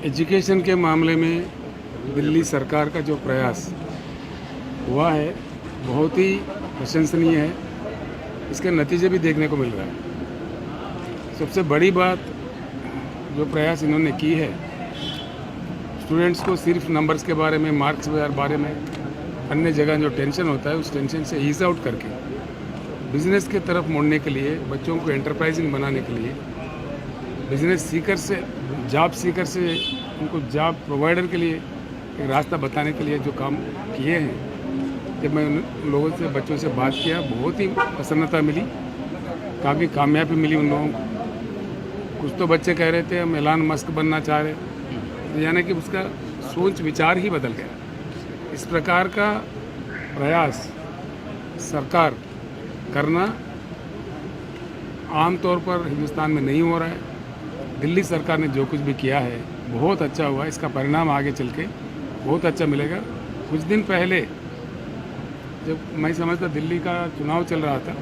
Education के मामले में दिल्ली सरकार का जो प्रयास हुआ है बहुत ही प्रशंसनीय है। इसके नतीजे भी देखने को मिल रहा है। सबसे बड़ी बात जो प्रयास इन्होंने की है, स्टूडेंट्स को सिर्फ नंबर्स के बारे में, मार्क्स के बारे में, अन्य जगह जो टेंशन होता है उस टेंशन से ईज आउट करके बिज़नेस के तरफ मोड़ने के लिए, बच्चों को एंटरप्राइजिंग बनाने के लिए, बिज़नेस सीकर से, जॉब सीकर से उनको जॉब प्रोवाइडर के लिए एक रास्ता बताने के लिए जो काम किए हैं, जब मैं उन लोगों से, बच्चों से बात किया, बहुत ही प्रसन्नता मिली, काफ़ी कामयाबी मिली उन लोगों को। कुछ तो बच्चे कह रहे थे हम एलान मस्क बनना चाह रहे, तो यानी कि उसका सोच विचार ही बदल गया। इस प्रकार का प्रयास सरकार करना आमतौर पर हिंदुस्तान में नहीं हो रहा है। दिल्ली सरकार ने जो कुछ भी किया है बहुत अच्छा हुआ। इसका परिणाम आगे चल के बहुत अच्छा मिलेगा। कुछ दिन पहले जब मैं समझता दिल्ली का चुनाव चल रहा था,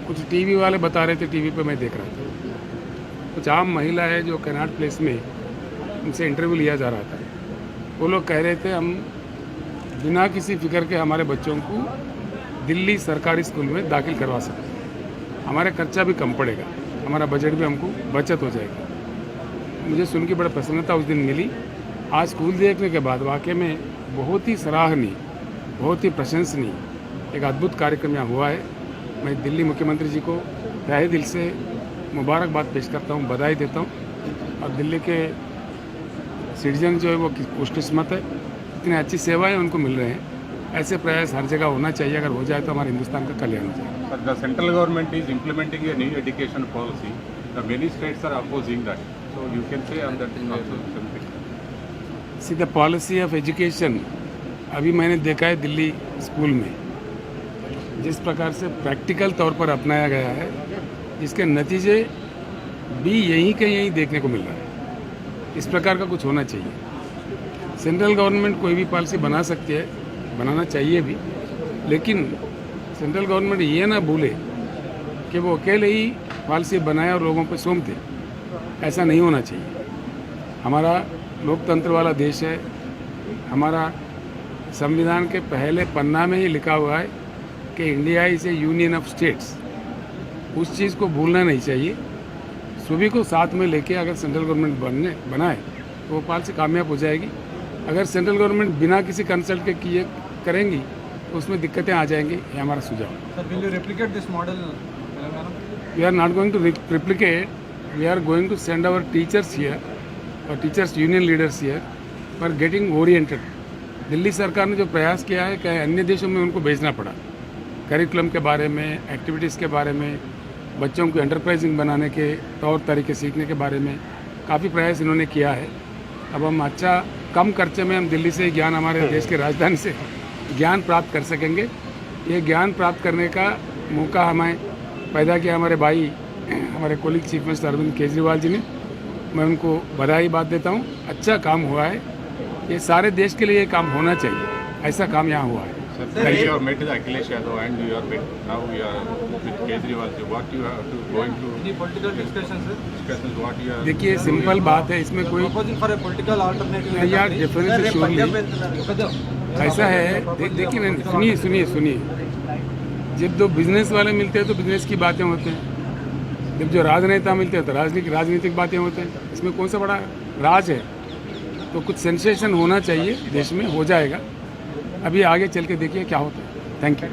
कुछ टीवी वाले बता रहे थे, टीवी पे मैं देख रहा था, कुछ आम महिला है जो कनॉट प्लेस में, उनसे इंटरव्यू लिया जा रहा था। वो लोग कह रहे थे हम बिना किसी फिक्र के हमारे बच्चों को दिल्ली सरकारी स्कूल में दाखिल करवा सकते हैं, हमारा खर्चा भी कम पड़ेगा, हमारा बजट भी हमको बचत हो जाएगी। मुझे सुन के बड़ा प्रसन्नता उस दिन मिली। आज स्कूल देखने के बाद वाकई में बहुत ही सराहनीय, बहुत ही प्रशंसनीय एक अद्भुत कार्यक्रम यहाँ हुआ है। मैं दिल्ली मुख्यमंत्री जी को तहे दिल से मुबारकबाद पेश करता हूँ, बधाई देता हूँ। और दिल्ली के सिटीजन जो है वो खुशकिस्मत है, इतनी अच्छी सेवाएं उनको मिल रहे हैं। ऐसे प्रयास हर जगह होना चाहिए। अगर हो जाए तो हमारे हिंदुस्तान का कल्याण हो जाएगा। But the central government is implementing a new education policy. The many states are opposing that. So you can say on that thing also something. See the policy of education, अभी मैंने देखा है दिल्ली स्कूल में जिस प्रकार से practical तौर पर अपनाया गया है, जिसके नतीजे भी यहीं के यहीं देखने को मिल रहा है। इस प्रकार का कुछ होना चाहिए। सेंट्रल गवर्नमेंट कोई भी पॉलिसी बना सकती है, बनाना चाहिए भी, लेकिन सेंट्रल गवर्नमेंट ये ना भूले कि वो अकेले ही पॉलिसी बनाए और लोगों पर सौंप दे। ऐसा नहीं होना चाहिए। हमारा लोकतंत्र वाला देश है। हमारा संविधान के पहले पन्ना में ही लिखा हुआ है कि India is A union of states. उस चीज़ को भूलना नहीं चाहिए। सभी को साथ में लेके अगर सेंट्रल गवर्नमेंट बनाए तो वो पॉलिसी कामयाब हो जाएगी। अगर सेंट्रल गवर्नमेंट बिना किसी कंसल्ट के किए करेंगी तो उसमें दिक्कतें आ जाएंगी। ये हमारा सुझाव है। Sir, will you replicate this model? We are not going to replicate. We are going to send our teachers here, or teachers union leaders here, for getting oriented. Delhi सरकार ने जो प्रयास किया है कि अन्य देशों में उनको भेजना पड़ा, करिकुलम के बारे में, एक्टिविटीज़ के बारे में, बच्चों को एंटरप्राइजिंग बनाने के तौर तरीके सीखने के बारे में काफ़ी प्रयास इन्होंने किया है। अब हम अच्छा कम खर्चे में हम दिल्ली से ज्ञान, हमारे देश के राजधानी से ज्ञान प्राप्त कर सकेंगे। ये ज्ञान प्राप्त करने का मौका हमें पैदा किया हमारे भाई, हमारे colleague chief minister Arvind Kejriwal ji ने। मैं उनको बधाई बात देता हूँ। अच्छा काम हुआ है। ये सारे देश के लिए ये काम होना चाहिए। ऐसा काम यहाँ हुआ है। Sir, you have met Akhilesh Yadav and you are met now you are with Kejriwal. What you have to going to Any political discussions, sir? discussions? What you are? देखिए सिंपल बात है, इसमें कोई Proposing for a political alternative. यार definitely surely ऐसा है। देखिए सुनिए, जब दो बिजनेस वाले मिलते हैं तो बिजनेस की बातें होते हैं, जब जो राजनेता मिलते हैं तो राजनीतिक बातें होते हैं। इसमें कौन सा बड़ा राज है? तो कुछ सेंसेशन होना चाहिए देश में, हो जाएगा। अभी आगे चल के देखिए क्या होता है। Thank you.